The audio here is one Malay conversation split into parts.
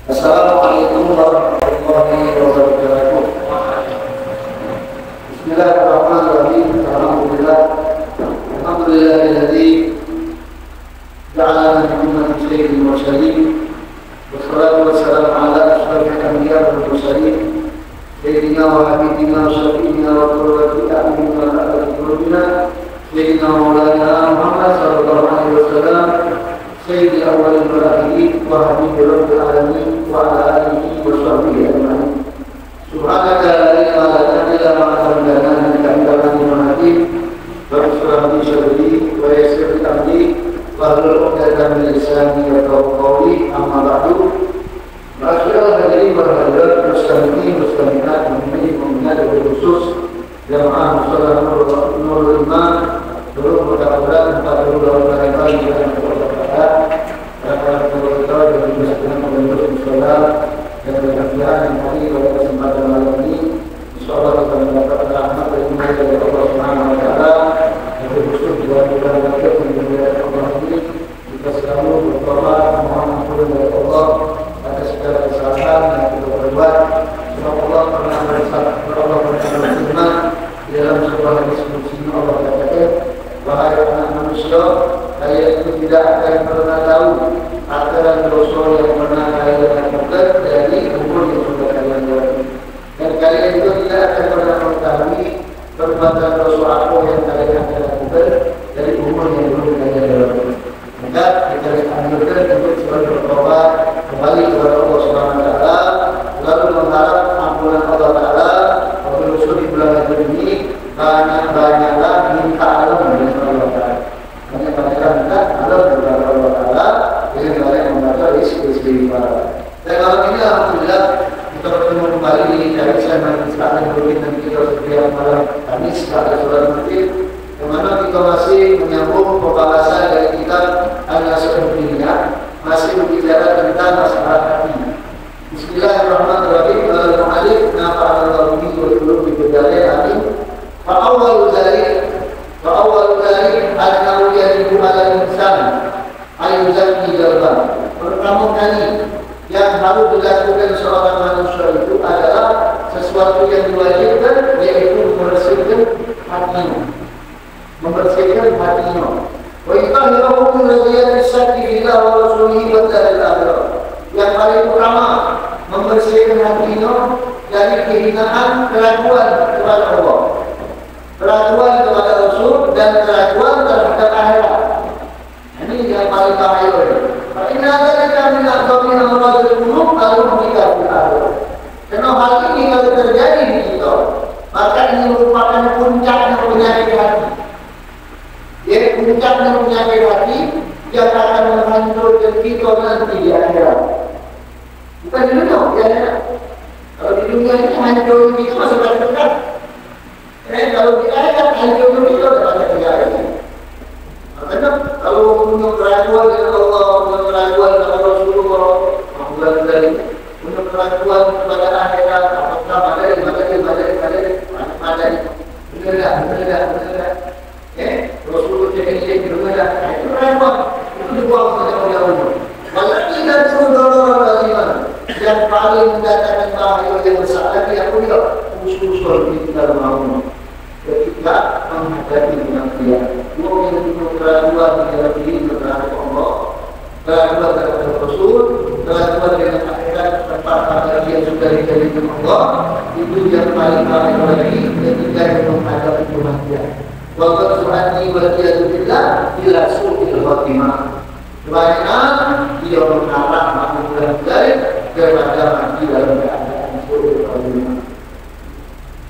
Assalamualaikum warahmatullahi wabarakatuh. Bismillahirrahmanirrahim. Alhamdulillahilladzi ja'alana min ummati sayyidil mursalin wassalatu wassalamu ala asyrafil anbiya wal mursalin sayyidina wa habibina wa syafi'ina wa qurrati a'yunina wa qurrati qulubina sayyidina maulana Muhammad sallallahu alaihi wasallam sayyidil awwalin wal akhirin wa habibi rabbil alamin wa ala alihi wa sahbihi ajma'in. Subhanaka la ilma lana illa ma 'allamtana innaka antal alimul hakim. Rabbi'shrah li sadri wa yassir li amri wahlul 'uqdatam min lisani yafqahu qawli. Amma ba'du. Ma'asyiral hadirin wal hadirat mustami'in mustami'at mu'minin wa khusus jamaah muslimin nurul iman seluruh mudah-mudahan pada bulan Ramadan yang berbahagia dan berkah dan kesehatan dan musyawarah dan kebahagiaan yang hari pada kesempatan malam ini insyaallah kita mendapatkan rahmat dari Allah Subhanahu wa taala dan khusus juga bulan Ramadan yang Allah ini kita selalu berdoa mohon ampun dari Allah atas segala kesalahan yang kita perbuat. Semoga Allah pernah berfirman di dalam sebuah hadis qudsi Allah katakan, wahai anak manusia, kalian itu tidak akan pernah tahu aturan dosa yang pernah kalian lakukan dari umur yang sudah kalian lewati, dan kalian itu tidak akan pernah mengetahui perbuatan dosa apa yang kalian akan lakukan dari umur yang belum kalian lewati. Maka kita anjurkan untuk selalu bertobat kembali kepada Allah Subhanahu wa taala, lalu mengharap ampunan Allah taala. Di bulan ini banyak-banyaklah minta alam dengan Allah Ta'ala, banyak-banyaklah minta alam kepada Allah Ta'ala dengan cara yang membaca istighfar. Dan malam ini alhamdulillah kita bertemu kembali di kajian Majelis Taklim Rutin dan kita setiap malam Kamis pada sholat Maghrib, di mana kita masih menyambung pembahasan dari kitab An-Nasihatul Diniyah, masih berbicara tentang masalah hati. Bismillahirrahmanirrahim. Al-Mu'alif nafa'allahu bihi wa qulubi bidalil alim. Fa'awwalu dzalik annahu yajibu 'alal insan ayyuzakki qalban. Pertama kali yang harus dilakukan seorang manusia itu adalah sesuatu yang diwajibkan, yaitu membersihkan hatinya. Membersihkan hatinya. Wa yutahhiruhu min ghayri syakki billah wa rasulihi wa daril akhirah. Yang paling utama, membersihkan hatinya dari kehinaan keraguan kepada Allah, keraguan kepada Rasul, dan keraguan terhadap akhirat. Ini yang paling bahaya. Karena ada kita minat domina melalui qulub lalu menikah di akhirat. Karena hal ini kalau terjadi di kita, maka ini merupakan puncaknya penyakit hati. Jadi puncaknya penyakit hati yang akan menghancurkan kita nanti di akhirat. Bukan di dunia, ya. Kalau di dunia ini hancur kita masih banyak dekat. Kalau di akhirat hancur kita sudah banyak terjadi. Makanya kalau punya keraguan kepada Allah, punya keraguan kepada Rasulullah, punya keraguan kepada akhirat, apakah benar. Rasulullah cekik benar. Itu keraguan. Itu dibuang saja oleh Allah. Malah tidak saudara beriman yang paling mendatangkan bahaya yang besar lagi yang mulia khusus kita mau ketika menghadapi manusia. Dua yang punya keraguan dalam diri terhadap Allah, keraguan terhadap Rasul, keraguan dengan akhirat tempat lagi yang sudah dijanjikan Allah, itu yang paling bahaya lagi ketika menghadapi kematian. Waqad su'ani wa iyadillah ila su'il khatimah. Kebanyakan dia mengharap makhluk baik daripada mati dalam keadaan buruk.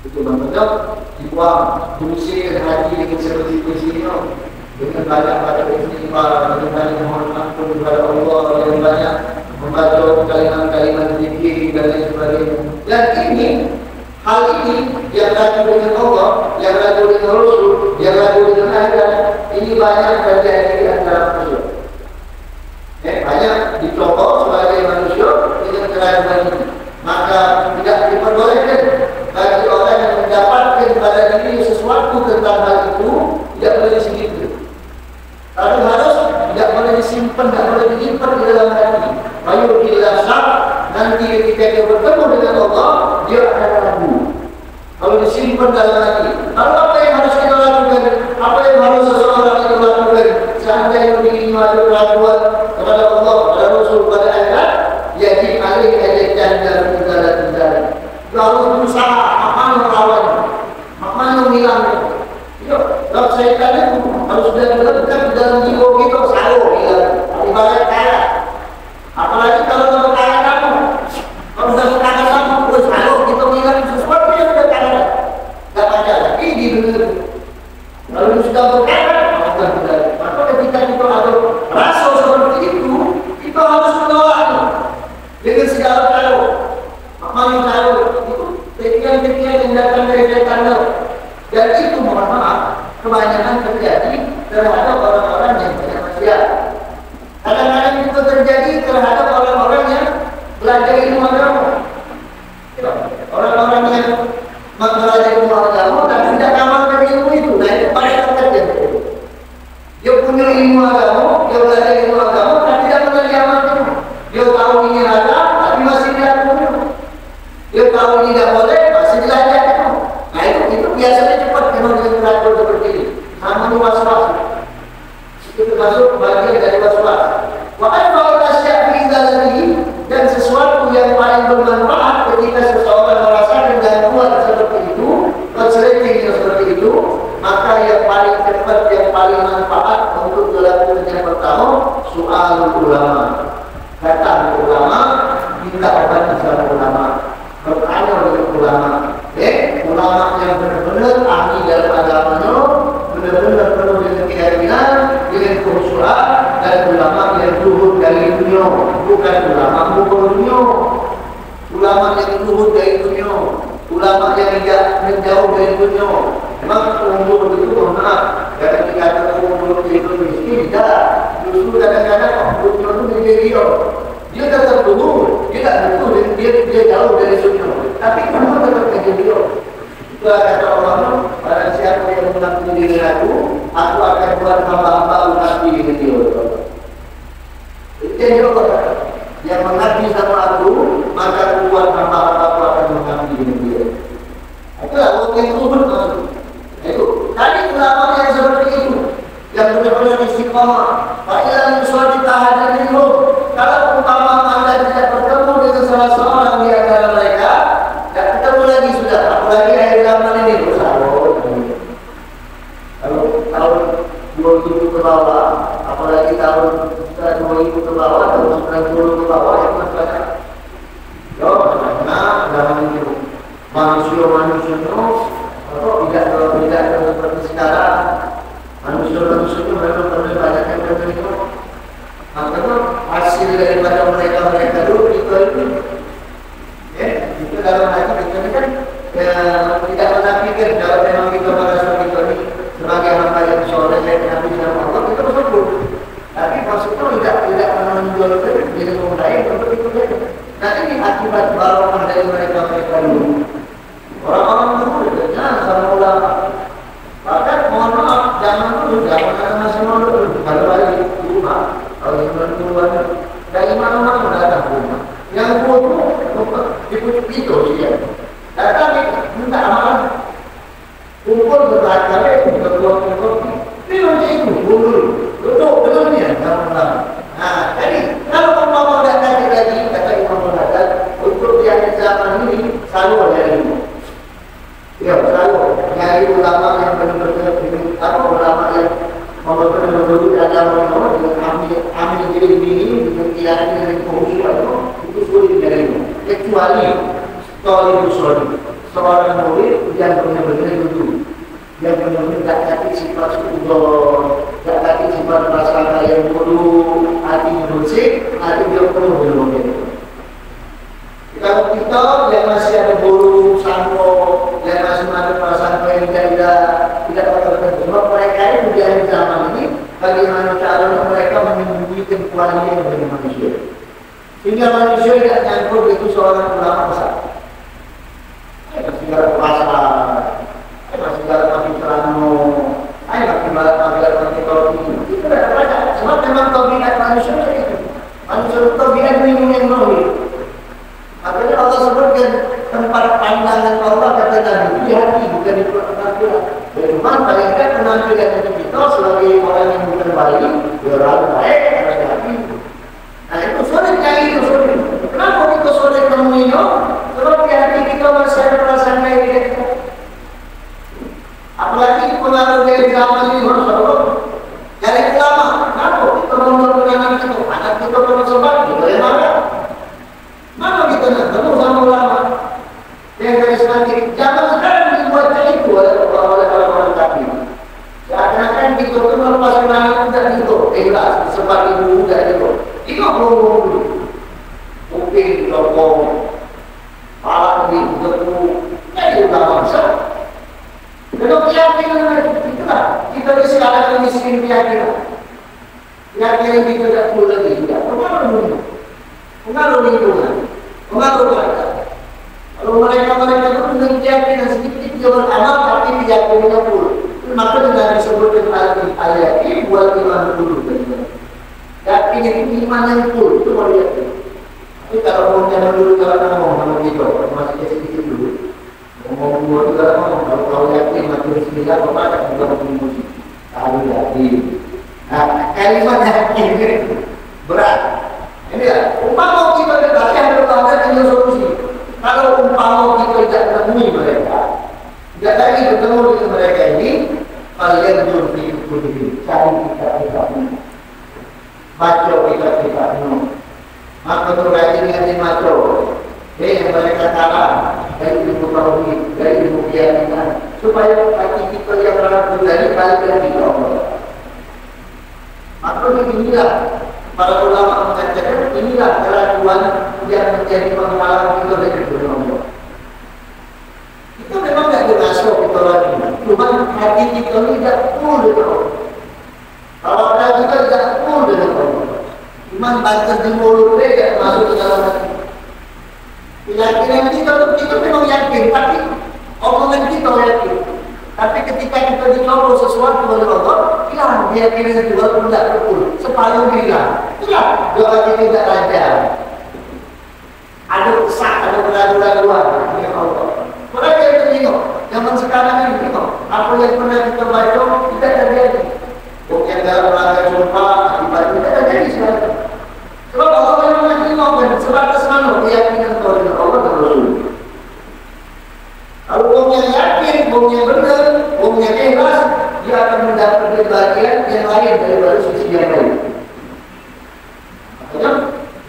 Itu maknanya dibuang, diusirkan hati dengan seperti ini, dengan banyak istighfar, dengan banyak mohon ampun kepada Allah, dengan banyak membaca kalimat-kalimat zikir dan lain sebagainya. Dan ini hal ini yang ragu dengan Allah, yang ragu dengan Rasul, yang ragu dengan akhirat, ini banyak terjadi di antara manusia. Banyak dicontoh sebagai manusia dengan keraguan ini. Maka tidak diperbolehkan bagi orang yang mendapatkan pada diri sesuatu tentang hal itu, tidak boleh disimpan. Kalau harus tidak boleh disimpan, tidak boleh disimpan di dalam hati. Bayu bila syak Nanti ketika dia bertemu dengan Allah, dia akan ragu. Kalau disimpan dalam hati, lalu apa yang harus kita lakukan? Apa yang harus seseorang itu lakukan? Seandainya begini ada keraguan kepada Allah, kepada Rasul, kepada akhirat, jadi alih ajatan dan tindakan. Kita harus berusaha aman melawan, aman menghilangnya. Kalau saya tadi harus sudah dekat dalam jiwa kita selalu hilang. Ibarat kaya. Apalagi kalau dalam kaya kamu, kalau dalam kaya kamu, selalu kita hilang sesuatu yang sudah kaya. Tak ada lagi di dunia. Kalau sudah berkaya, maka ketika kita ada rasa seperti itu, kita harus menolaknya dengan segala cara. Amal cara itu pikiran-pikiran yang datang dari setan. Dan itu mohon maaf, kebanyakan terjadi terhadap orang-orang yang punya maksiat. Kadang-kadang itu terjadi terhadap orang-orang yang belajar ilmu agama. Orang-orang yang belajar ilmu agama dan tidak amalkan ilmu itu, nah itu paling terjadi. Dia punya ilmu agama, dia belajar ilmu agama, dan tidak pernah diamalkan. Dia tahu ini ada, tapi masih tidak punya. Dia tahu ini tidak boleh, masih belajar. Nah itu biasanya cepat memang dengan keraguan seperti ini. Sama was-was. Itu termasuk bagian dari was-was. Wa anfa'ul asya' fi dzalatihi, dan sesuatu yang paling bermanfaat ketika seseorang merasakan gangguan seperti itu, konsleting seperti itu, maka yang paling cepat, yang paling manfaat untuk dilakukan yang pertama, soal ulama. Datang ke ulama, minta obat sama ulama, bertanya dengan ulama. Ulama yang benar-benar ahli dalam agamanya, benar-benar penuh dengan keyakinan, dengan khusyuan, dan ulama yang luhur dari dunia, bukan ulama bukan dunia. Ulama yang luhur dari dunia, ulama yang menjauh dari dunia. Memang umur itu maaf, kadang dikatakan umur itu miskin, tidak. Justru kadang-kadang dunia itu menjadi dia. Dia tetap luhur, dia tak betul, dia jauh dari dunia. Tapi semua tetap menjadi dia. Itulah kata Allah, barang siapa yang mengaku diri aku akan buat hamba-hamba mengabdi dengan dia. Itu yang Allah. Yang mengabdi sama aku, maka aku buat hamba-hamba aku akan mengabdi dengan dia. Itulah orang yang turun maksud. Itu tadi ulama yang seperti itu, yang benar-benar istiqamah. Baiklah yang suatu tahanan itu, kalau umpama anda tidak bertemu dengan salah seorang di antara mereka, dan ketemu lagi sudah, apalagi akhir zaman ini kalau tahun 2000 ke bawah, apalagi tahun 2000 ke bawah, tahun 90 ke bawah, itu masalah. Karena zaman itu manusia atau tidak seperti sekarang. Manusia itu memang banyak yang berbeda. Makanya hasil daripada mereka dulu itu dalam hati kita ini kan tidak pernah pikir kalau memang kita merasa kita ini sebagai hamba yang soleh dan habis sama Allah kita bersyukur. Tapi maksudnya tidak pernah menjual diri orang lain untuk itu. Nah ini akibat barokah dari mereka dulu. Orang-orang dulu jangan sama ulama. Bahkan mohon maaf jangan masih mau dulu kalau lagi di rumah kalau yang duluan dari mana-mana datang rumah. Yang bodoh itu dia. Datang minta amalan. Kumpul berkali-kali berkelompok. Ini itu duduk belumnya jangan. Nah, jadi kalau umpama datang lagi kata Imam Haddad untuk yang zaman ini selalu ada ilmu. Ya, selalu nyari ulama yang benar-benar ulama yang memperkenalkan agama dengan ambil diri ini dengan keyakinan dengan khusyuan itu sulit dari kecuali seorang murid yang benar-benar dulu, yang benar-benar tak kaki sifat sudon, tak kaki sifat prasangka yang bodoh, hati bersih, hati dia penuh dengan itu. Kalau kita yang masih ada bodoh, sangko, yang masih ada prasangka yang tidak tertentu, sebab mereka ini di akhir zaman ini bagaimana cara mereka menyembunyikan kualitas dari manusia. Sehingga manusia tidak nyangkut itu seorang ulama besar. Masih gara pasar, masih gara masih terano, masih gara masih topi. Itu tidak ada. Sebab memang tobiat manusia itu. Manusia tobiat minum yang rohi. pandangan Allah kata Nabi di hati bukan di penampilan. Memang paling tidak penampilan kita sebagai orang yang bukan baik, orang baik ada di hati. Nah itu sulit kayak itu sulit. Kenapa kita sulit menemuinya? Sebab di hati kita masih ada perasaan kayak gitu. Apalagi pengaruh dari zaman ini harus dari ulama. Kenapa kita membangun anak kita? Anak kita bersobat, boleh marah. Mana kita nak ketemu sama ulama? Yang dari semakin zaman sekarang dibuatkan itu oleh orang-orang kafir. Seakan-akan kita itu melepas kenangan muda itu, ikhlas sebab ibu muda itu. Itu belum dulu. Mungkin lopong, palak di beku, jadi ulama besar. Kalau keyakinan itulah kita sekarang miskin keyakinan. Keyakinan kita tidak perlu lagi, tidak pengaruh. Pengaruh lingkungan, pengaruh keluarga. Kalau mereka itu dengan keyakinan sedikit dia beramal tapi keyakinannya full. Maka dengan disebutkan al-yakin buat iman dulu. Yakin itu iman yang full itu baru yakin. Tapi kalau mau jangan dulu kalau ngomong gitu, masih sedikit dulu. Ngomong dua juga ngomong kalau yakin mati bismillah bapak akan juga ngomong kalau yakin. Nah kalimat yakin berat. Ini ya, umpama kita tidak ada tinggal solusi. Kalau umpama kita tidak menemui mereka, tidak lagi bertemu dengan mereka ini, kalian berpikir cari kita baca kita maka berkaitan dengan maco. Yang mereka kalah dari ilmu tauhid, dari ilmu keyakinan, supaya hati kita yang ragu dari balik lagi ke Allah. Maka inilah para ulama mengatakan inilah keraguan yang menjadi penghalang kita dari Allah. Itu memang tidak berasal kita lagi, cuma hati kita tidak full dengan Allah. Kalau ada kita tidak full dengan Allah, cuma baca di mulut tidak masuk ke dalam hati. Keyakinan kita memang yakin, tapi omongan kita yakin. Tapi ketika kita dicoba sesuatu oleh Allah, hilang keyakinan itu walaupun tidak betul, separuh hilang. Itulah doa kita tidak lancar. Ada kesak, ada keraguan-keraguan dengan Allah. Mereka itu tengok, zaman sekarang ini tengok, apa yang pernah kita baca tidak terjadi. Bukan dalam rangka sumpah, akibat tidak terjadi sekarang. Sebab Allah memang tengok sebatas mana keyakinan kepada Allah dan Rasul. Kalau orang yang yakin, orang yang benar, orang yang ikhlas, dia akan mendapat bagian yang lain daripada sisi yang lain. Makanya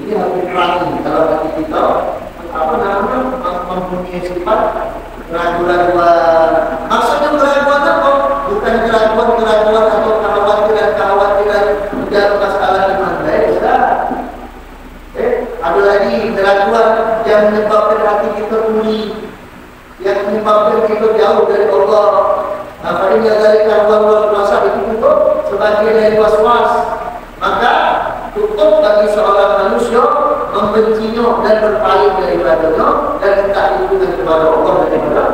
ini harus diterangkan dalam hati kita. Apa namanya mempunyai sifat keraguan-keraguan. Maksudnya keraguan apa? Bukan keraguan-keraguan atau kekhawatiran menjawab masalah iman. Ada lagi keraguan yang menyebabkan hati kita tuli, yang menyebabkan kita jauh dari Allah. Apalagi dari keraguan luar biasa itu tutup sebagai dari was-was. Maka tutup bagi seorang manusia membencinya dan berpaling daripadanya dan minta hubungan kepada Allah daripada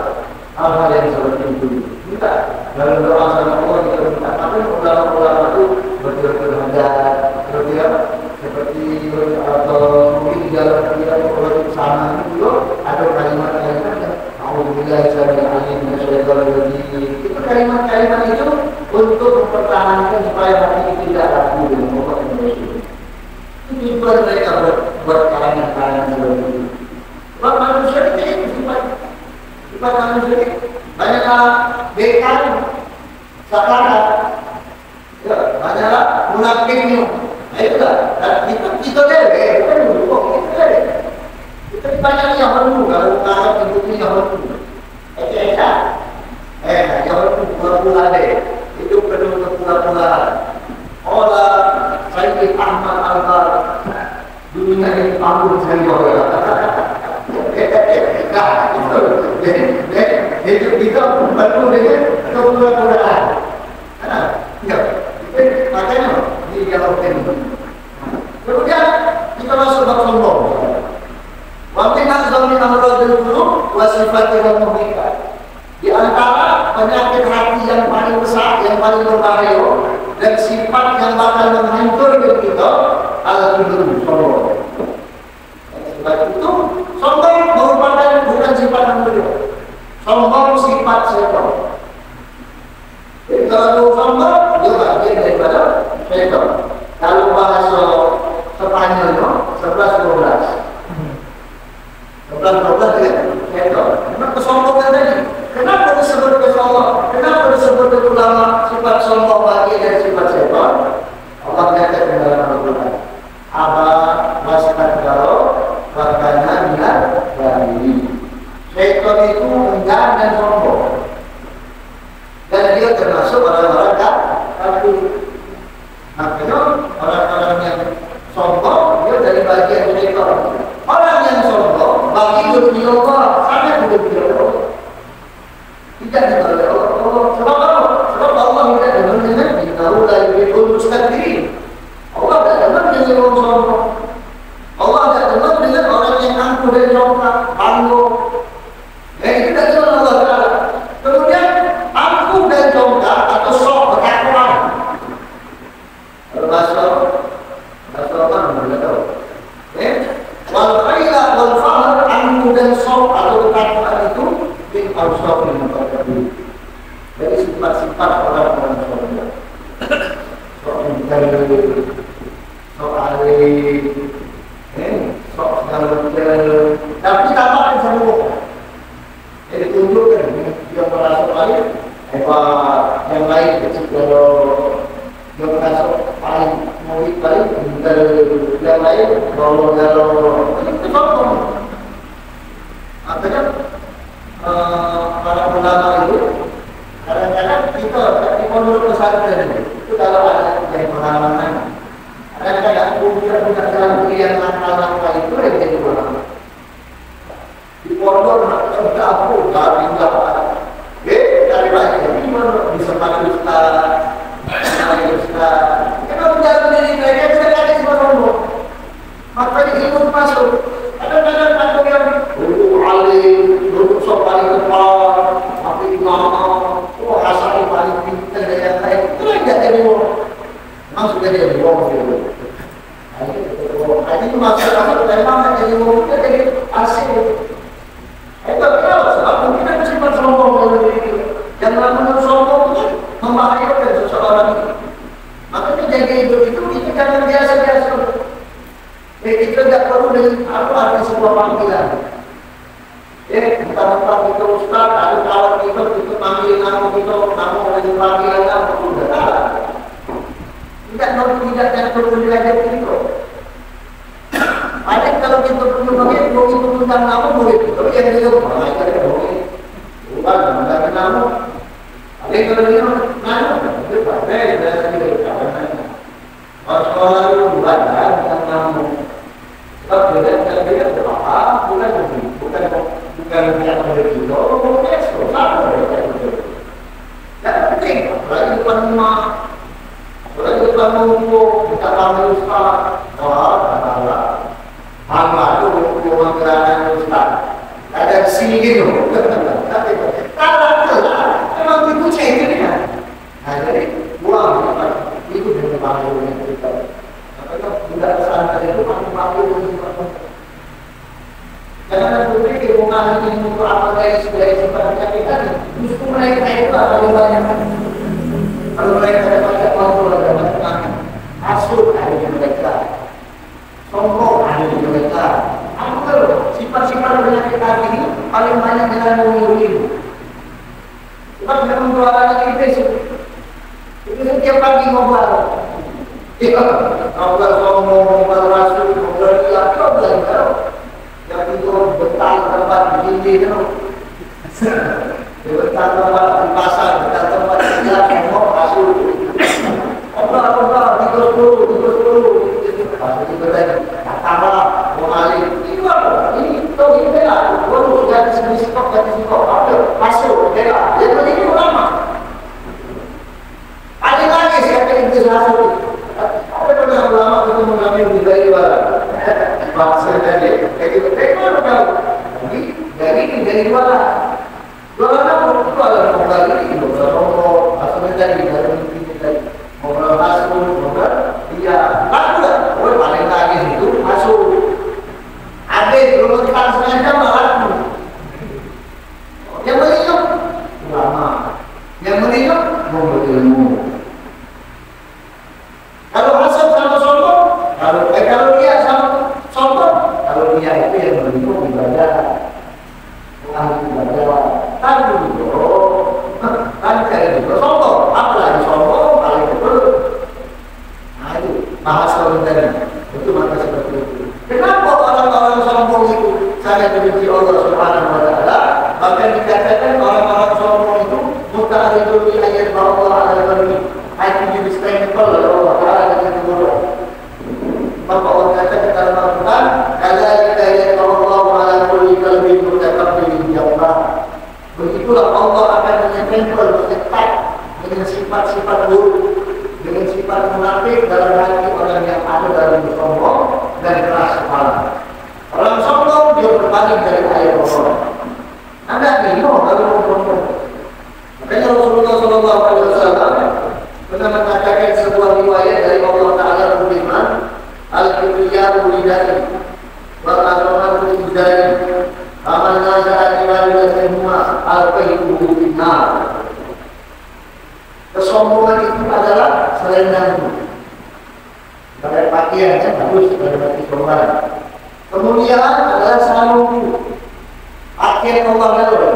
hal-hal yang seperti itu. Minta dalam doa sama Allah kita minta. Tapi ulama-ulama itu berdoa seperti atau mungkin di dalam pikiran politik sana itu ada kalimat-kalimat yang Alhamdulillah itu kalimat-kalimat itu untuk mempertahankan supaya hati kita tidak ragu dengan Allah dan Rasul. Itu tujuan mereka buat kalangan-kalangan seperti itu. Sebab manusia itu sifat manusia itu banyaklah bekan sakarat, banyaklah munafiknya. Itulah, kita deh, bukan dulu, kita deh. Kita dipanjang yang baru, kalau mengarap itu yang baru. Yang baru pula-pula deh. Itu penuh kepula-pulaan. Allah, Sayyid Ahmad Al-Bar, dunia ini panggung saya. Itu kita baru dengan kepula-pulaan. Makanya dijawabkan. Kemudian kita masuk bab sombong. Wa min azami amradil qulub wa sifatil muhlikat. Di antara penyakit hati yang paling besar, yang paling berbahaya dan sifat yang bakal menghancurkan kita al-ghurur, sombong. Sebab itu sombong merupakan bukan sifat manusia. bagian syaitan. Orang yang sombong bagi dunia Allah sama dengan dunia Allah. Tidak dibalai Allah. Sebab apa? Sebab Allah tidak demen dengan innahu la yuhibbul mustakbirin. Allah tidak demen dengan orang sombong. Allah tidak demen dengan orang yang angkuh dan sombong, angkuh. Itu tidak demen Allah Taala. Kemudian angkuh dan sombong atau sok berkakuan. Bahasa apa namanya tahu? Wal khaila wal fahr angkuh dan sok atau berkakuan itu bin awsafil muqaddam. Dari sifat-sifat orang-orang sombong. Sok menjadi, sok alim, sok segala macam. Tapi tampaknya semua. Jadi tunjukkan dia merasa paling hebat, yang lain kecil kalau dia merasa paling murid paling, yang lain kalau itu sombong. Artinya para ulama itu kadang-kadang kita di pondok pesantren itu kalau ada yang pengalaman, kadang-kadang kita punya jalan pilihan langkah-langkah itu yang jadi ulama. Di pondok nak kerja apa, dari dapat, dari banyak gimana bisa pakai ustaz, kenapa jalan diri mereka bisa ada semua pondok, makanya ilmu masuk. Kadang-kadang ada yang alim, duduk paling depan, tapi imam, asal paling pintar dan yang lain, itu yang tidak jadi orang. Memang sudah jadi orang dulu. Itu maksud memang jadi orang itu jadi asing. Itu kenapa? Sebab mungkin ada sifat sombong dalam diri kita. Yang namanya sombong itu membahayakan seseorang itu. Makanya jaga hidup itu jangan biasa-biasa. Kita tidak perlu dengan arti sebuah panggilan. Bukan kita ustaz, ada kawan kita panggil nama kita, nama lagi panggilan nama itu sudah kalah. Tidak perlu belajar itu. Ada kalau kita punya bagian, kalau kita punya nama boleh. Tapi yang dia boleh, kita boleh. Bukan menggunakan nama. Ada kalau dia nama, dia pakai dan dia pakai. Sekolah itu bukan dengan nama. Sebab dia berapa, bukan yang begitu, bukan ekspor, sama tidak penting, apalagi depan rumah, apalagi depan rumah, kita panggil ustaz, hamba itu rumah gerangan ustaz, ada di sini gitu, memang itu cek kan, nah jadi buang, itu dengan panggil kita. Tidak kesana itu panggil jangan berpikir mengalami ilmu apa dari sebagai sifatnya kita justru mereka itu ada banyak kalau mereka dapat kontrol dan banyak hasut ada di mereka sombong ada di mereka sifat-sifat penyakit hati ini paling banyak dengan mengiru sebab memang jualannya kita itu setiap pagi ngobrol ngobrol sombong, ngobrol rasut, ngobrol dia, ngobrol yang itu betah tempat di sini itu, betah tempat di pasar, betah tempat di jalan, mau masuk, apa, tidur dulu, pasti berada, katalah, mengalir, ini apa? Ini tahu ini bela, baru ganti sikap, masuk, bela, jadi ini ulama. Ada lagi siapa yang disasar? Ada pernah ulama itu mengambil dari barat. Maksud tadi, dari jualan apa? Jualan modal ini, modal rokok, maksudnya tadi dari tadi, modal masuk, modal dia laku lah, paling lagi itu masuk. Ada belum tekan setengah jam laku. Yang melihat ulama, yang melihat mau ilmu. Kalau hasad sama sombong, kalau dia sama sombong, kalau dia itu yang mendukung ibadah, ahli ibadah, kan dulu, kan cari dulu sombong, apalagi sombong paling betul. Nah itu bahasa tadi, itu maka seperti itu. Kenapa orang-orang sombong itu sangat benci Allah Subhanahu Wa Taala? Bahkan dikatakan orang-orang sombong itu bukan itu ayat bahwa Allah hati jadi spiritual oleh Allah Taala dengan guru. Maka orang kata dalam Al-Quran, kadzalika yaqulullahu ala kulli qalbin mutakabbir jabbar. Begitulah Allah akan menyempel menyekat dengan sifat-sifat buruk, dengan sifat munafik dalam hati orang yang ada dalam sombong dan keras kepala. Orang sombong dia berpaling dari ayat Allah. Anda bingung kalau sombong. Makanya Rasulullah SAW pernah mengatakan sebuah riwayat dari Allah Taala berfirman, al-kibriyatu lidari wal azamatu lidari aman naza'a ila semua al-qayyibu finnar. Kesombongan itu adalah selendangmu. Pakai pakaian yang bagus dari hati kesombongan. Kemuliaan adalah sarungku. Akhir Allah lalu.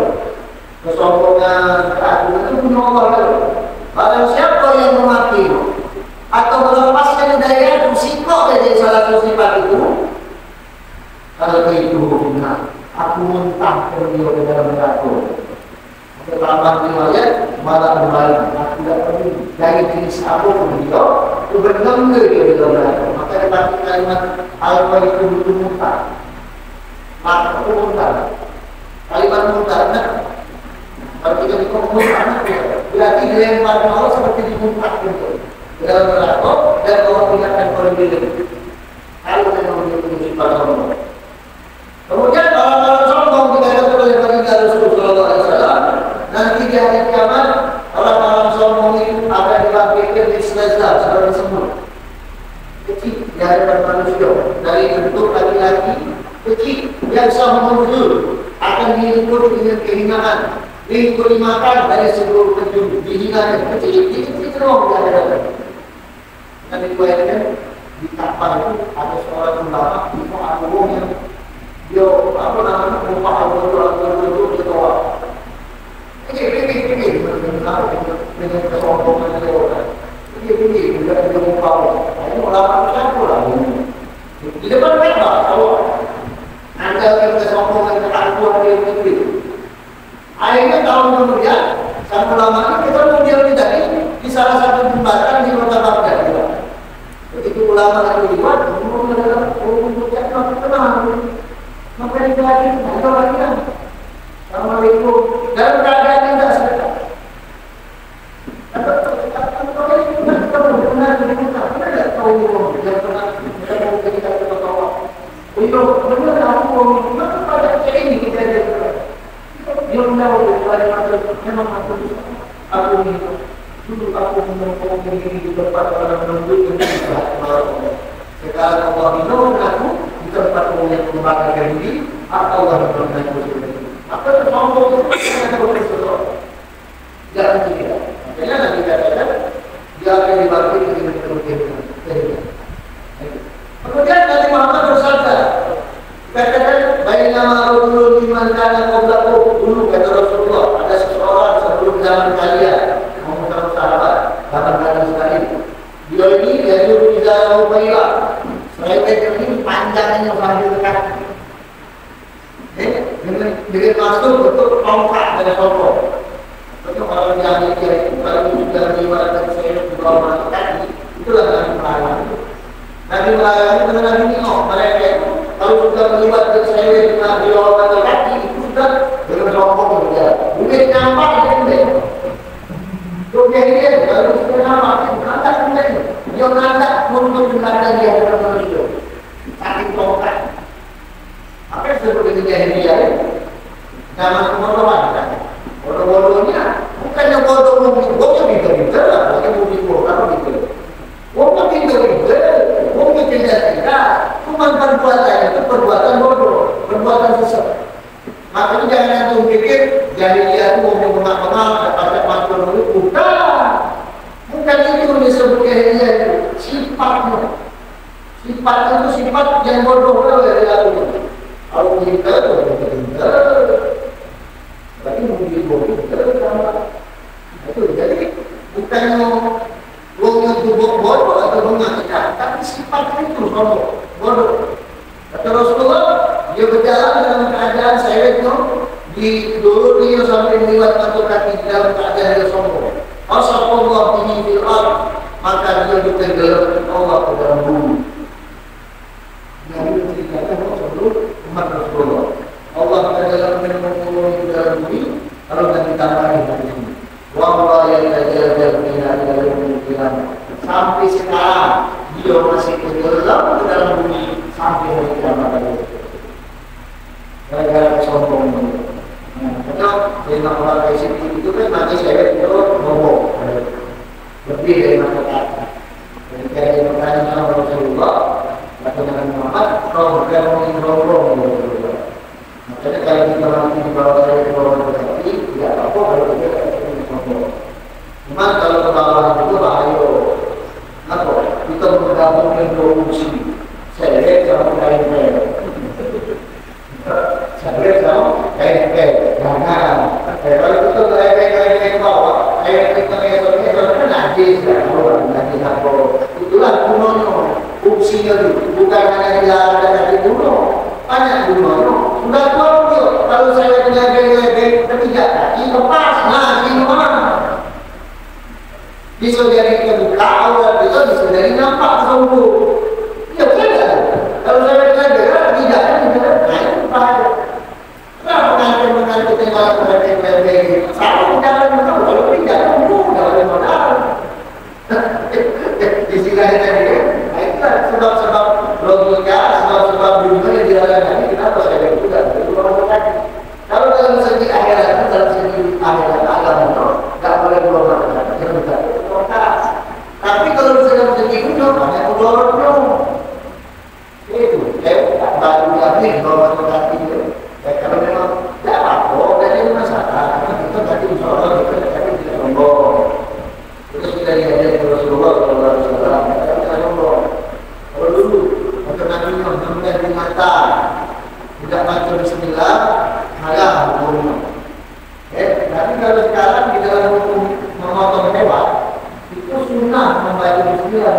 Kesombongan, keagungan itu punya Allah lalu. Barang siapa yang memakimu atau melepaskan daya sikap dari salah satu sifat itu, kalau itu benar, aku muntahkan dia ke dalam neraka. Tambah riwayat malah berbalik, aku tidak perlu dari jenis apapun dia, itu benar-benar dia di dalam neraka. Maka dipakai kalimat alfa itu betul muntah, maka itu muntah. Kalimat muntah, kalau kita dikomunikasi berarti dilempar Allah seperti dimuntahkan ke dalam neraka dan Allah pindahkan kepada diri. Kalau memang dia punya sifat sombong. Kemudian orang-orang sombong dikatakan oleh baginda Rasulullah SAW, nanti di hari kiamat orang-orang sombong itu akan dibangkitkan di selesai sebagai semut kecil di hadapan manusia dari bentuk laki-laki kecil yang sah menunjuk akan diliputi dengan kehinaan, diberi makan dari seluruh penjuru, dihina kecil terong di hadapan. Dan dikuatkan di kapal itu ada seorang ulama di Agung yang dia apa namanya rumah Agung dia tahu. Ini dengan kesombongan dia orang. Ini juga dia muka. Ini ulama siapa lah ini? Di depan mereka tahu. Anda yang kesombongan keagungan dia itu. Akhirnya tahun kemudian sang ulama ini ketemu dia di salah satu jembatan di kota Baghdad. Begitu ulama lagi lewat, umum adalah umum ucapkan kenal. Maka dia lagi, ada lagi kan? Assalamualaikum. Dalam keadaan yang tidak sedekah. Sekarang Allah menolong aku di tempat yang membakar diri, atau Allah menolong aku sendiri. Apa itu sombong itu? Jangan tidak. Makanya Nabi katakan dia akan dibagi dengan kemudian. Kemudian Nabi Muhammad bersabda, katakan bainama rajulun mimman kana qablakum, dulu kata Rasulullah ada seseorang sebelum zaman kalian memutar sahabat bahkan sekali. Dia ini yaitu tidak upaya mereka ini panjangnya sampai dekat. Dengan masuk bentuk tongkat dari sokong. Betul kalau dia itu kalau sudah diibaratkan saya di bawah kaki, itulah Nabi melarang. Nabi melarang itu dengan Nabi mereka itu kalau sudah melibatkan saya di bawah kaki itu sudah dengan sokong dia. Mungkin nampak dia. Dia kalau sudah nampak angkat kemudian dia angkat untuk mengadang dia dalam manusia. Saking tongkat. Apa yang disebut dengan jahiliyah? Zaman kebodohan kan? Bodoh-bodohnya bukannya bodoh mungkin pintar-pintar lah, bukan mungkin bodoh gitu. Bodoh pintar-pintar, mungkin tidak. Cuma perbuatan itu perbuatan bodoh, perbuatan sesat. Makanya jangan antum pikir jahiliyah itu mau mengamal dapat mantul dulu, bukan itu yang disebut jahiliyah itu sifatnya. Sifatnya itu sifat yang bodoh dari aku. Kalau kita berarti mungkin bodoh itu jadi bukannya wongnya tubuh bodoh atau mengakibat, tapi sifatnya itu bodoh. Kata Rasulullah, dia berjalan dalam keadaan sewetnya di dulu dia sampai melewat satu kaki dalam keadaan dia sombong. Asapullah ini fil ard, maka dia ditenggelamkan Allah ke dalam bumi. Yang karena sebelum umat Rasulullah. Allah dalam menurunkan dalam bumi, kalau nanti ditambahin dari sini. Wallah yang tajal bila sampai sekarang dia masih tenggelam ke dalam bumi sampai hari kiamat nanti. Gara-gara kesombongan. Karena dengan orang kayak itu kan nanti saya itu ngomong lebih dari masyarakat. Jadi kayak yang bertanya Rasulullah, atau dengan Muhammad, kalau mereka ngomongin ngomong Rasulullah. Makanya kalau kita nanti di bawah saya ke bawah berarti tidak apa-apa kalau kita ngomong. Cuma kalau ke bawah itu bahaya. Apa? Kita bergabung dengan produksi. Saya lihat sama kain-kain. Saya sama kain-kain. Jangan. Kalau kita kain-kain ke bawah, kain-kain kan najis. Nanti apa? Itulah gunanya. Fungsinya itu bukan hanya dilarang dari gunung. Banyak gunanya. Sudah tahu dia. Kalau saya punya kain-kain ketiga kaki lepas. Nah, ini mana? Bisa dari terbuka awal bisa dari nampak sungguh. Ya tidak. Kalau saya belajar tidak kan tidak naik pada. Kenapa mengajar tengah berbagai sama tidak tahu kalau tidak sungguh dalam modal. Di sini tadi itulah sebab-sebab logika, sebab-sebab dunia yang dilakukan ini kenapa saya tidak itu orang lagi. Kalau dalam segi akhirat, dalam segi akhirat agama tidak boleh berubah. Tapi kalau misalnya menjadi gunung, hanya kedua-duanya itu, baru diambil kalau kaki itu. Kalau memang tidak apa-apa, dari masalah, karena kita tadi insyaAllah kita tidak sombong. Terus kita lihat dari Rasulullah SAW, kita tidak sombong. Kalau dulu, untuk nabinya benar-benar diingatan, tidak baca bismillah, malah hukumnya. Tapi kalau sekarang di dalam hukum memotong hewan, itu sunnah membaca bismillah.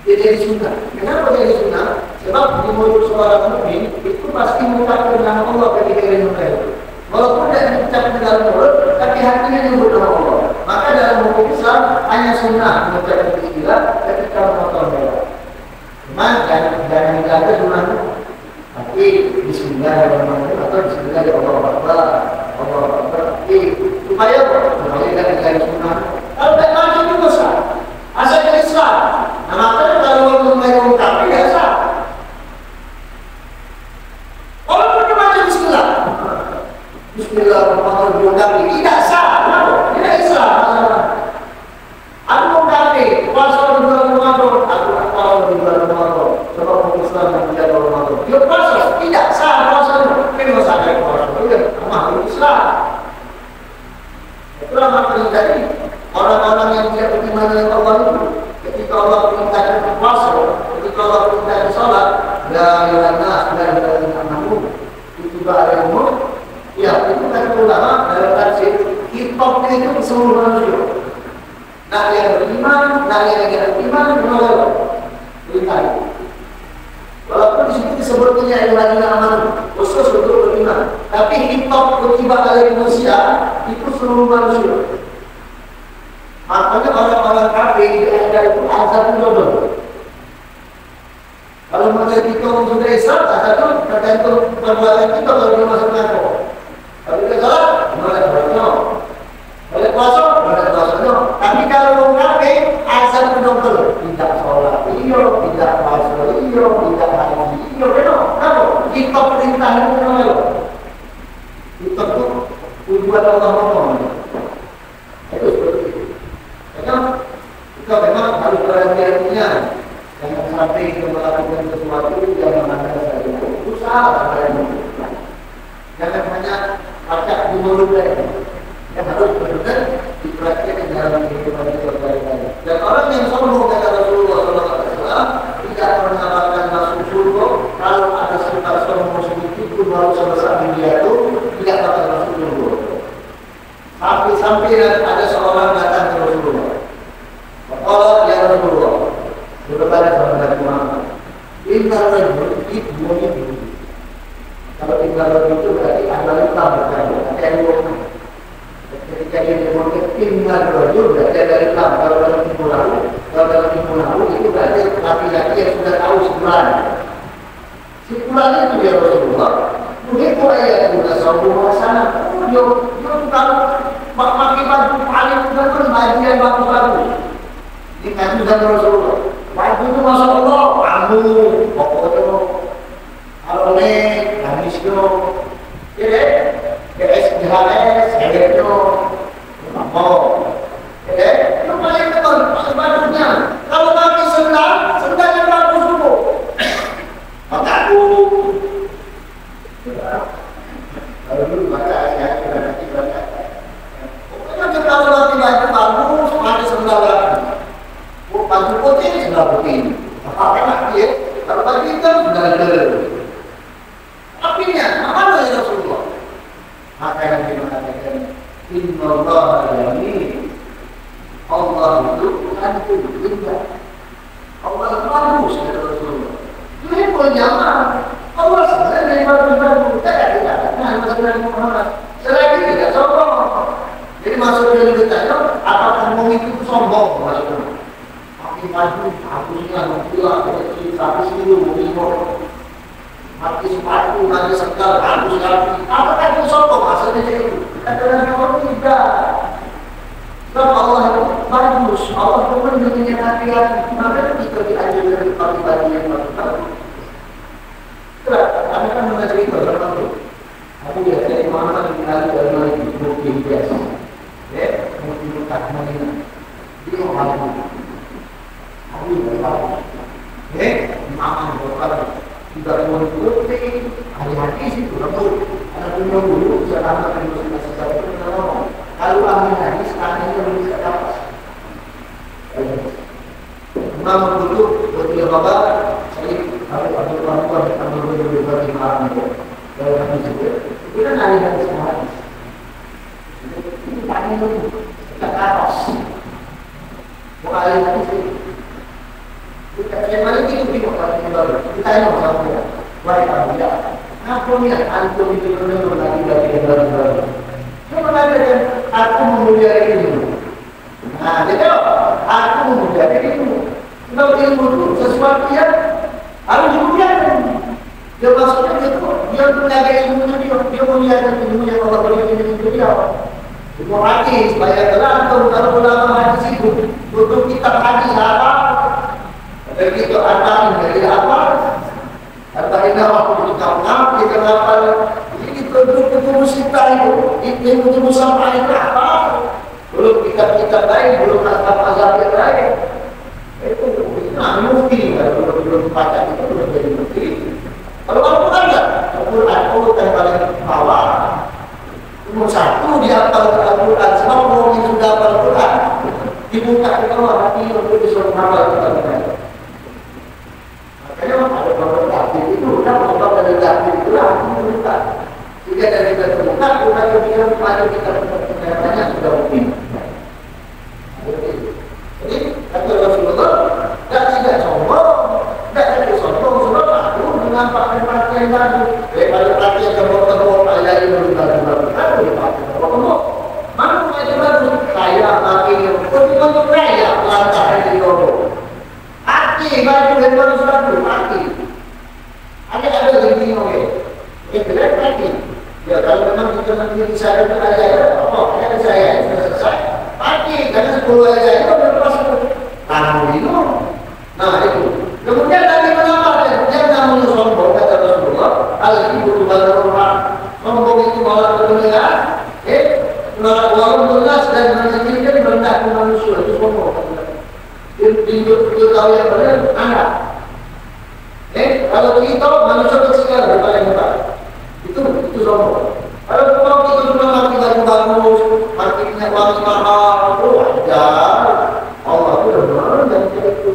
Dia jadi sunnah. Kenapa jadi sunnah? Sebab di mulut seorang mukmin itu pasti mengucapkan nama Allah ketika dia membaca. Walaupun tidak diucapkan dalam mulut, tapi hatinya menyebut nama Allah. Maka dalam hukum Islam hanya sunnah mengucapkan bismillah ketika memotong hewan. Cuma jangan dijaga sunnah. Tapi bismillahirrahmanirrahim atau bismillahirrahmanirrahim. Allah Akbar. Supaya apa? Supaya tidak dijaga sunnah. Kalau tidak maju juga sah. Asal dari Islam. Nah makanya kalau memulai ungkap tidak sah. Walaupun dibaca bismillah. Bismillahirrahmanirrahim diungkap tidak sah. Tidak Islam. Aku ungkap puasa di bulan Ramadan. Aku puasa di bulan Ramadan. Sebab Islam yang menjaga Ramadan. Dia puasa tidak sah puasa. Memang sah dari puasa. Itu makhluk Islam. Itulah makhluk tadi. Orang-orang yang tidak beriman dengan Allah itu ketika Allah perintahkan puasa, ketika Allah perintahkan salat, la ilaha illallah, itu ba'alamu. Ya, itu kan ulama dalam tafsir kitab itu seluruh manusia. Nak yang beriman, nak yang tidak beriman, menolak perintah itu. Walaupun di situ disebutnya ilaha aman, khusus untuk beriman. Tapi kitab kutiba oleh manusia itu seluruh manusia. Makanya orang-orang kafir di akhirat itu azab double. Kalau menurut kita sudah Islam, azab itu tergantung perbuatan kita kalau dia masuk neraka. Kalau dia salah, boleh salatnya. Boleh puasa, boleh puasanya. Tapi kalau orang kafir, azab double. Tidak sholat, iya, tidak puasa, iya, tidak haji, iya, kenapa? Kita perintah itu kenapa? Kita itu tujuan Allah ngomong. Itu seperti itu. Kita memang harus berhati-hatinya. Jangan sampai kita melakukan sesuatu yang mana saja usaha apa. Jangan hanya acak di mulut saja. Yang harus benar-benar diperhatikan dalam kehidupan kita sehari-hari. Dan orang yang sombong kata Rasulullah SAW tidak pernah akan masuk surga kalau ada sifat sombong sedikit pun baru sebesar dia itu tidak akan masuk surga. Sampai ada seorang datang ke Rasulullah. Allah ya Rasulullah. Kepada sahabat Muhammad. Tinggal rajul itu dunia dulu. Kalau tinggal rajul itu berarti adalah Islam berkata. Ada yang ngomong. Ketika dia ngomong tinggal rajul berarti ada Islam. Kalau dalam minggu lalu itu berarti laki-laki yang sudah tahu sebenarnya. Si pulang itu ya Rasulullah. Begitu ayat kita sambung sana. Dia kalau pakai baju paling betul bagian baju baru. Ini kan sudah Rasulullah. Baju itu masya Allah, bambu, pokoknya, alone, habisnya, SDHS, helmnya, mau, itu paling betul bajunya. Kalau pakai sendal yang bagus dulu. Maka kalau dulu baca ya, nanti baca. Pokoknya kalau nanti baju bagus, pakai sendal lagi. Baju putih sendal putih. Apa enak dia? Kalau baju hitam sendal hitam. Apinya, mana ya Rasulullah? Maka yang dimengatakan Inna Allah Al-Yamin. Allah itu antum indah. Allah itu bagus kata Rasulullah. Ini penyamaan. Allah sebenarnya dari bagus-bagus. Tidak. Nah, maksudnya Muhammad. Selagi tidak sombong. Jadi maksudnya yang ditanya, apakah mengikuti sombong maksudnya? Pakai baju, bagusnya, gila, tapi sini mau pakai sepatu, pakai sendal, bagus sekali. Apakah itu sombong? Maksudnya itu. Kadang-kadang orang tidak. Sebab Allah itu bagus. Allah itu menunjukkan hati-hati. Maka kita diajarkan pakai baju yang bagus. Kami kan mengajar itu berapa? Aku biasanya Muhammad bin Ali dari bukti biasa, bukti takman ini, dia orang aku berapa? Mama berapa? Tidak mau bukti, hati-hati situ lembut. Anak punya dulu bisa tambahkan muslim sesuatu yang kalau amin hadis sekarang ini belum bisa dapat. Mama dulu bukti apa? Kalau ada orang-orang yang berbeda di malam itu, kalau kami sebut, itu kan aliran semua hadis. Ini tanya dulu, kita ke atas. Bukan aliran hadis itu. Yang mana itu bingung kalau kita baru. Kita yang sama dia. Baik kamu ya. Apa ni antum itu benar-benar lagi dari yang baru-baru. Cuma ada aku memuliakan ilmu. Nah, jadi aku memuliakan ilmu. Sebab ilmu itu sesuatu yang harus dimuliakan. Dia maksudnya dia menjaga ilmunya dia muliakan ilmu yang Allah berikan kepada dia. Itu hadis, supaya terang kalau ulama hadis itu untuk kitab hadis apa? Begitu ada dari apa? Ada ini waktu kita mengerti kenapa ini betul-betul musibah itu betul sampai apa? Belum kitab-kitab lain, belum azab-azab yang lain. Itu mufti kalau belum baca itu belum jadi mufti. Kalau Al-Quran enggak, Al-Quran yang paling bawah. Nomor satu dia hafal Al-Quran. Sebab orang yang sudah hafal Al-Quran dibuka ke bawah hati untuk disuruh hafal Al-Quran. Makanya ada beberapa tahap itu sudah beberapa dari tahap itulah dibuka. Jika dari kita terbuka, kita kemudian pada kita banyak sudah mungkin. Jadi kata Rasulullah, tidak sombong, tidak sombong. Sebab aku dengan pakaian baru, daripada pakaian kebor-kebor, ayah ini baru-baru, aku dipakai kebor-kebor. Mana pakaian baru? Saya pakai yang untuk raya, lantai di kebor. Hati baju yang baru-baru, hati. Ada lagi oke. Keren hati. Ya kalau memang kita nanti saya itu ayah, apa? Saya sudah selesai. Hati, karena 10 ayah itu berlepas tangan itu. Nah itu. Kemudian lagi menambahkan, yang namanya sombong kata Rasulullah, al-kibru wal-rumah. Sombong itu malah kedudukan, walaupun nas dan menjadikan merendahkan manusia itu sombong. Dia tahu yang benar, anak. Kalau kita manusia kecil paling hebat, itu sombong. Kalau kita cuma mati bagus, mati minyak wangi mahal, wajar. Allah itu benar dan itu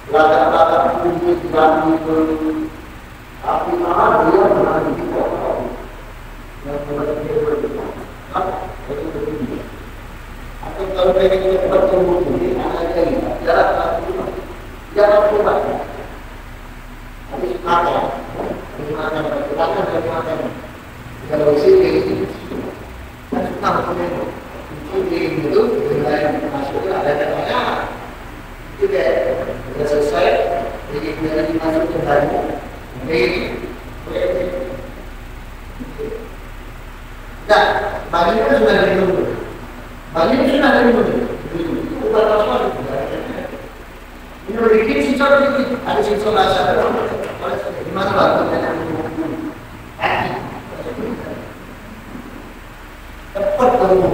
latar-latar bumi tidak itu. Tapi mahal dia benar itu. Yang benar dia benar. Itu begini. Atau kalau pengen cepat tumbuh ini, anak lagi jarak cepat. Habis makan, kalau sini kan suka makan itu dengan masuknya ada namanya. Itu kayak sudah selesai, jadi kemudian dimasuk ke dalam Nah, bagi itu sudah dari dulu. Bagi itu sudah dari dulu. Itu bukan masalah. Ini sedikit sensor dikit, ada sensor rasa. Gimana Pak? Cepat kamu.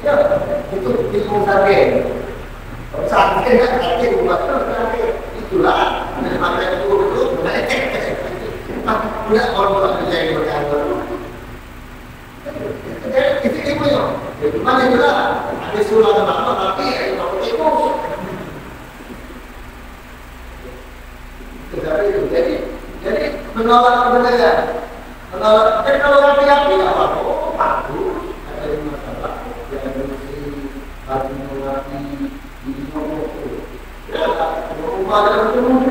Ya, itu target. Sampai kan target buat target itulah. Maka itu udah orang kerja yang berkantor. Itu ya. Jadi mana juga ada surat apa tapi itu. Jadi menolak kebenaran. Menolak. Jadi kalau rapi-rapi nggak apa-apa. Oh, bagus. Ada masalah. Jangan mesti hati menolaki ini ngomong. Ya, rumah dan rumah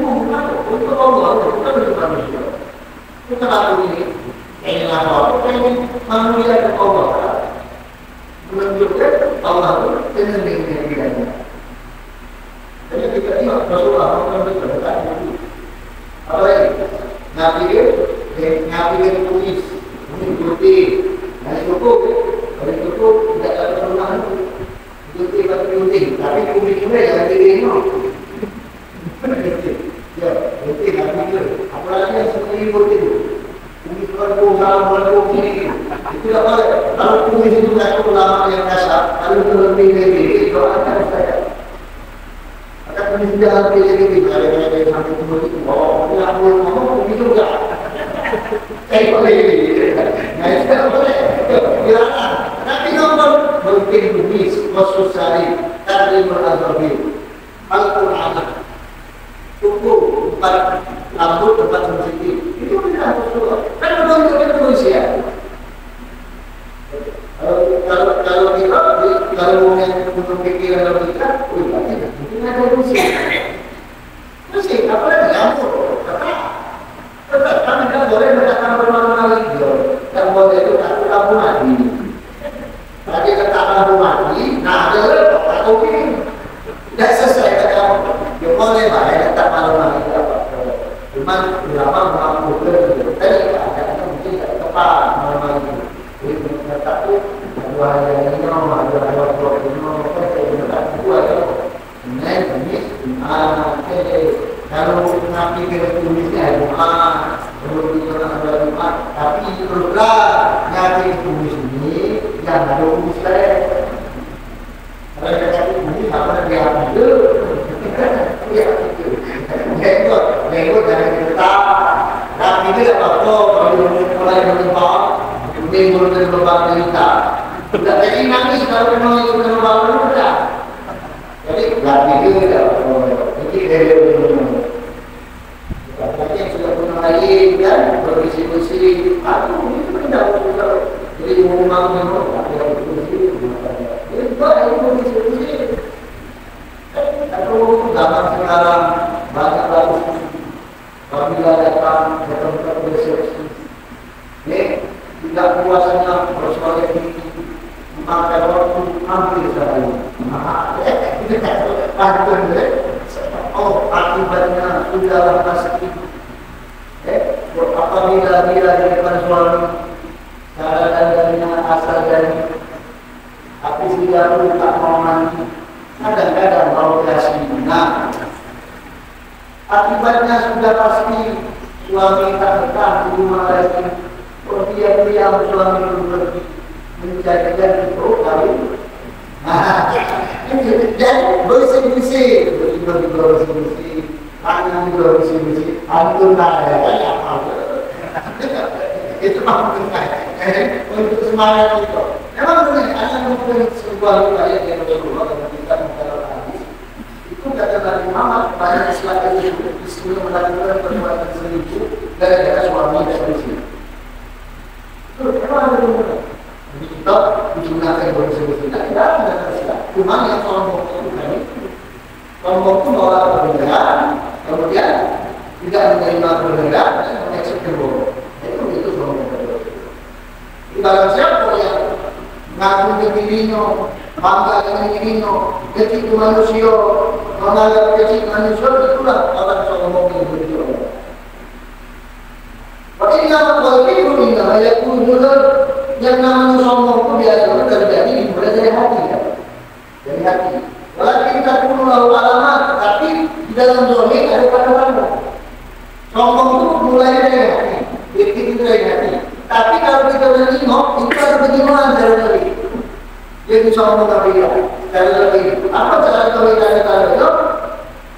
untuk Allah, bukan untuk manusia. Bukan aku ini. Ini apa? Ini manusia ke Allah. Menunjukkan Allah itu dengan dirinya. Jadi kita lihat Rasulullah berkata apa lagi? Nabi tulis, mengikuti, dan cukup tidak ada perubahan. Ikuti, tapi publiknya jangan diri ya, ikuti Nabi itu. Apalagi yang seperti ikuti itu. Mengikuti itu apa? Kalau tulis itu tidak ulama yang kasar, kalau itu lebih dari itu akan saya. Akan tidak lebih dari sampai tulis itu. Oh, ini aku ngomong begitu enggak? Boleh. Nah, itu tidak boleh. Gimana? Tapi nomor mungkin tulis khusus hari tadi berazabir. Al-Quran. Tubuh tempat rambut tempat sensitif. Itu tidak harus. Kan menunjukkan manusia. Kalau kita kalau untuk pikiran kita, mungkin ada musik. Musik apa lagi rambut? Tetap kami tidak boleh mengatakan bermalam-malam itu. Yang boleh itu kamu mati. Tadi kata kamu mati, nah ada atau ini tidak sesuai kata kamu. Ya boleh lah, tetap malam-malam itu apa? Cuman ulama mengaku tadi keadaannya mungkin tidak tepat malam-malam itu. Jadi tetap itu dua hari ini, ada dua kalau nabi tulisnya kalau kita ada doa, tapi teruslah nabi tulis ini yang ada tulis lain. Kalau kita tulis apa dia ambil? Ya itu. Nego jangan kita. Nabi itu apa? Kalau mulai berubah, nego berubah kita. Tidak lagi nangis kalau memang itu berubah sudah. Jadi nabi itu dari yang sudah pernah lain kan berbisik-bisik aku itu tidak usah jadi ngomong jadi itu berbisik-bisik kalau zaman sekarang banyak lalu apabila datang ke tempat resepsi tidak puasanya bersoal ini maka waktu hampir sekali oh akibatnya sudahlah pasti apabila dia di depan suami cara dandannya asal dari tapi sudah tak mau mandi kadang-kadang mau kasih nah akibatnya sudah pasti suami tak betah di rumah lagi dia diam suami pergi mencari-cari itu kali dan bersih-bersih tangan juga bersih-bersih antum tak ada apa itu untuk semangat itu memang benar anak mempunyai sebuah riwayat yang Rasulullah dan kita mengenal hadis itu kata Nabi Muhammad banyak Islam itu sebelum melakukan perbuatan selingkuh gara-gara suami dan istri itu memang ada benar jadi kita digunakan bersih-bersih tidak ada Islam cuma yang kelompok itu kan kelompok itu menolak kebenaran kemudian tidak menerima kebenaran dan mengeksekusi bohong itu kelompok kedua barang siapa yang ngaku ke dirinya bangga dengan dirinya kecil manusia menganggap kecil manusia itulah orang kelompok yang berjuang Jadi sombong kebaikan. Sekali lagi, apa cara kebaikan itu?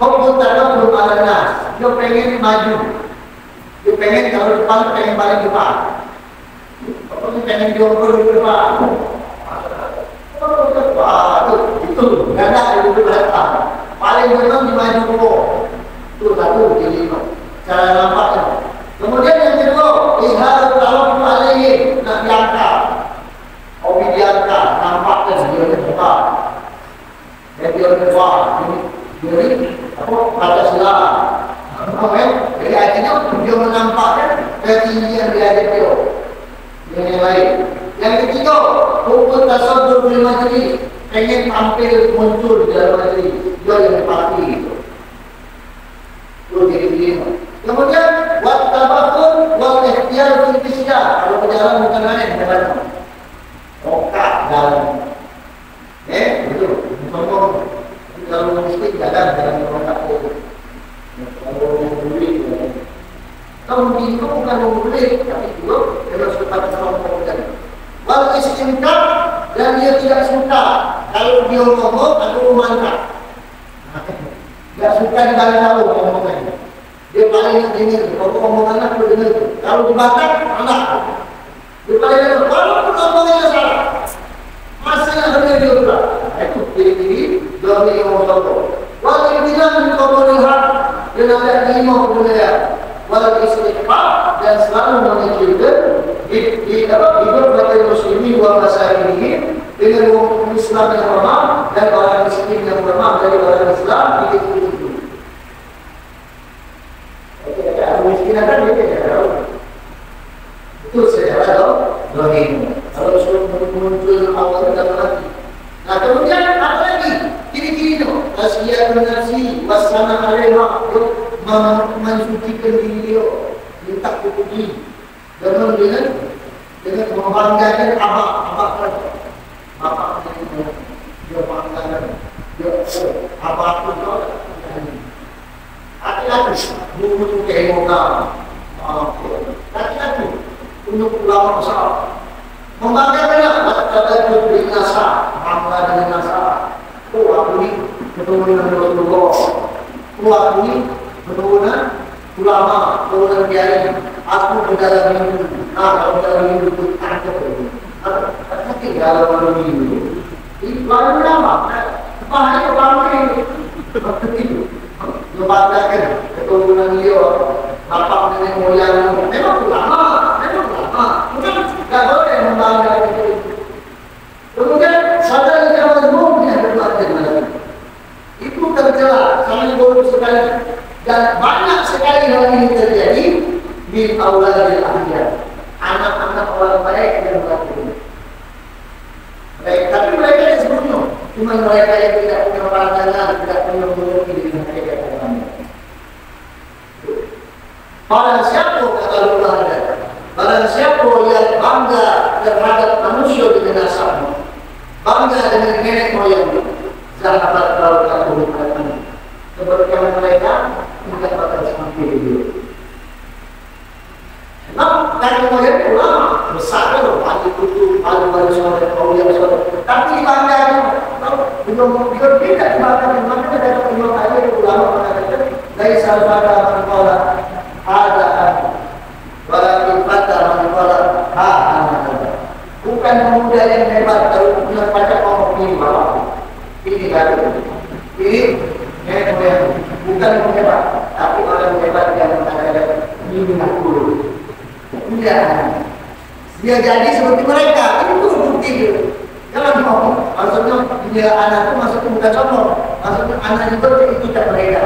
Komputernya belum ada nas. Dia pengen maju. Dia pengen kalau depan pengen paling depan. Pokoknya pengen diukur di depan. Wah, itu nggak ada di belakang. Paling memang di maju dulu. Itu satu jadi cara nampaknya. Kemudian yang kedua, izhar talab alaihi, nak diangkat. Hobi diangkat, nampaknya dia buka. Dia buka. Ini apa? Pancasila. Jadi akhirnya dia menampakkan ketinggian dia dia. Yang lain. Yang ketiga, hukum tasadur di majlis, pengen tampil muncul di dalam majlis, dia yang dipati. Itu jadi lima. Kemudian, wat tabakur, wat ikhtiar fil isyar. Kalau berjalan bukan lain, jalan. Rokat jalan. Betul. Ngomong. Kalau miskin jalan rokat itu. Kalau membeli, kalau itu bukan membeli, tapi juga harus tetap ngomong jalan. Wal istimkar, dan dia tidak suka kalau dia ngomong atau mantap. Tidak suka dibalik omongannya. Dia paling dengar, kalau omongan aku dengar. Kalau dibakar, anak. Dia paling dengar, walaupun omongannya salah, masih ada dia juga. Itu diri-diri dari ngomong. Wal bilang kau melihat dan ada lima budaya. Wal istighfar, dan selalu mengikirkan hidup bagi muslimin wa masakin dengan Islam yang lemah dan orang miskin yang lemah dari orang Islam itu. Miskin kan dia itu sejarah dohim. Kalau sudah muncul awal dalam hati. Nah kemudian apa lagi? Kiri-kiri itu tasbih nafsi wasana alaiha, mensucikan diri dia, minta puji dengan membanggakan bapak dia banggakan dia apapun hati-hati untuk keemokan hati-hati untuk ulama besar membanggakannya kata itu nasa bangga dengan nasa aku ini keturunan Rasulullah aku ini keturunan ulama keturunan kiai aku berdalam minggu kalau dalam minggu itu tangkap tapi tinggal dalam minggu ini baru lama bahaya banget waktu itu membanggakan keturunan dia bapak nenek moyang memang ulama bukan tidak boleh membanggakan itu. Kemudian sadar jangan mungkin berbuat dengan itu tercela sangat buruk sekali dan banyak sekali hal ini terjadi di auladil anbiya, anak-anak orang baik yang melakukan. Tapi mereka yang sebelumnya cuma mereka yang tidak punya pandangan, tidak punya mengerti dengan kegiatan. Barang siapa kata Allah ada, barang siapa yang bangga terhadap manusia dengan nasabnya, bangga dengan nenek moyangnya, sahabat kalau Tuhan keberkahan mereka tidak bakal sampai dia. Nah, dari moyang ulama besar loh, pagi kutu, pagi sore, yang sore. Tapi banggakan, belum tidak dibanggakan, makanya dari ulama aja ulama mengatakan dari sahabat sekolah ada walaupun pada manfaat bukan pemuda yang hebat kalau punya pajak orang ini bawah ini kan ini bukan yang hebat tapi orang hebat yang mengatakan ini aku tidak dia jadi seperti mereka itu bukti jangan ngomong maksudnya dia anak itu maksudnya bukan sombong maksudnya anak itu ikut mereka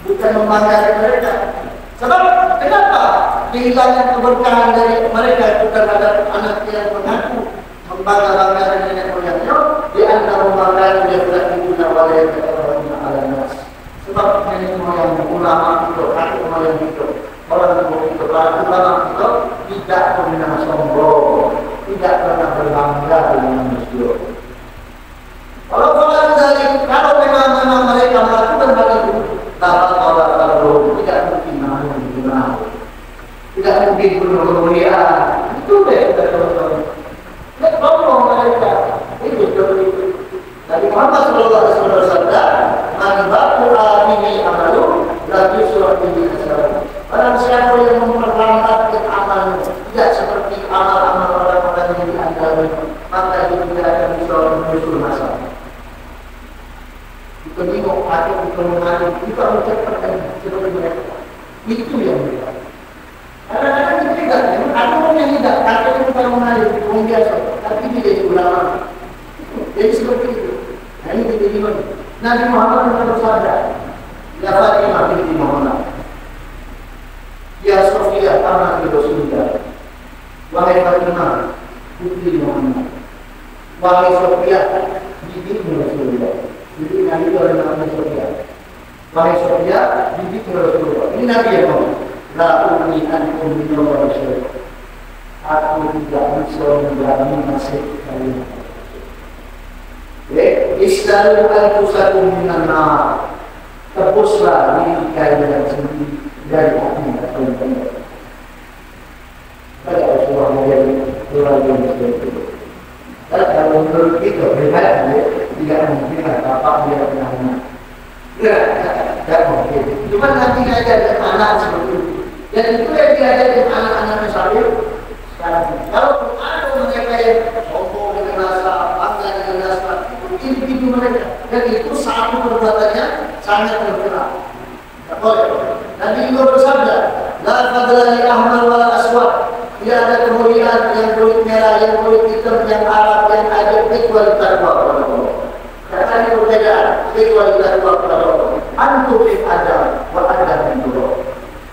bukan membanggakan mereka. Sebab kenapa kehilangan keberkahan dari mereka itu terhadap anak yang mengaku membangga-banggakan nenek moyangnya di antara membanggakan dia tidak diguna oleh orang ala nas. Sebab nenek moyang ulama itu, kakek moyang itu, orang tua itu, para ulama itu tidak pernah sombong, tidak pernah berbangga dengan manusia. Kalau memang mereka melakukan hal itu, dapat Allah tidak mungkin tidak mungkin kemuliaan itu deh tidak mereka itu bihi asrar. Barang siapa yang memperlambatkan amalnya, tidak seperti amal-amal orang-orang yang diandalkan, maka dia tidak akan bisa menyusul masalah. Kita tengok atau kita mengalir, kita mengucapkan seperti mereka. Itu yang mereka. Kadang-kadang kita tidak, ada orang yang tidak, ada yang bukan mengalir, orang biasa, tapi dia jadi ulama. Jadi seperti itu. Nah ini kita gimana? Nabi Muhammad bersabda, ya Fatimah binti Muhammad, ya Sofia anak Rasulullah, wahai Fatimah putri Muhammad, wahai Sofia bibi Rasulullah. Jadi Nabi itu adalah nama Sofia. Wahai Sofia bibi Rasulullah. Ini Nabi yang ngomong. La umi ankum minallah rasul. Aku tidak bisa menjalani nasib kalian. Istalu al-fusakum minan nar. Tebuslah diri kalian sendiri dari api neraka. Pada Rasulullah menjadi luar biasa itu. Kalau menurut kita berbeda, tidak mungkin bapak dia pernah menang. Tidak mungkin. Cuma nanti ada anak seperti itu. Dan itu yang diajarkan anak-anak Israel sekarang. Kalau ada mereka yang sombong dengan rasa, bangga dengan rasa, itu individu mereka. Dan itu satu perbuatannya sangat terkenal. Nabi juga bersabda, la fadla li ahmar wal aswad. Tidak ada kemuliaan yang kulit merah, yang kulit hitam, yang Arab, yang ajam, kecuali takwa kepada Allah. Kata ini perbedaan, kecuali takwa kepada Allah. Antum bin Adam, wa Adam bin Turab.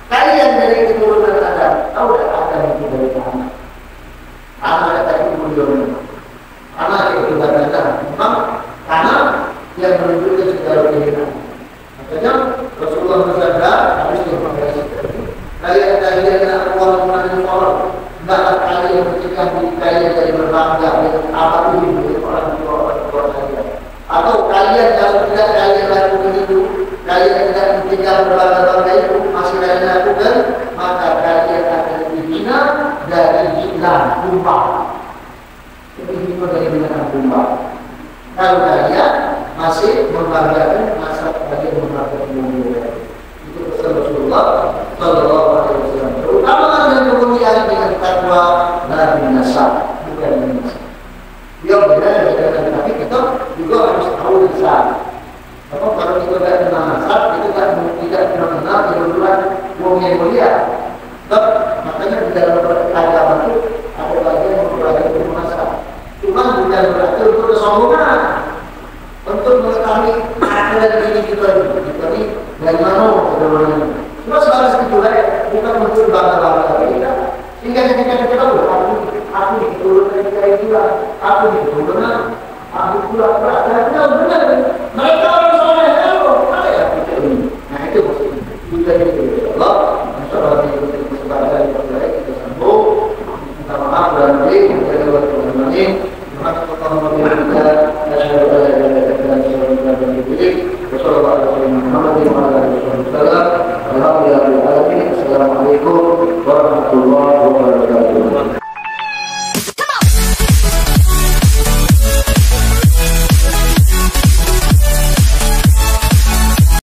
Kalian dari keturunan Adam, tahu tak Adam itu dari anak? Anak kata itu mulia. Anak itu kata memang anak yang menunjukkan segala kehidupan. Makanya Rasulullah bersabda, habis itu kalian nak uang mengenai orang, bahkan kalian mencegah diri kalian dari berbangga dengan apa ini menjadi orang tua kalian. Atau kalian kalau tidak kalian lakukan itu, kalian tidak mencegah berbangga itu, masih kalian lakukan, maka kalian akan dihina dari hina tumbang. Jadi itu dari hina tumbang. Kalau kalian masih membanggakan masa bagi membanggakan dunia. Itu pesan Rasulullah Sallallahu Alaihi Wasallam. Terutama dan kemuliaan dengan takwa dan nasab, bukan nasab. Dia berbeda dengan tapi kita juga harus tahu nasab. Apa kalau kita tidak kenal nasab, itu tidak kenal kebetulan wong yang mulia. Makanya di dalam agama itu ada bagian yang mempelajari ilmu nasab. Cuma bukan berarti untuk kesombongan. Untuk mengetahui akhirat diri kita ini dari mana kebenarannya.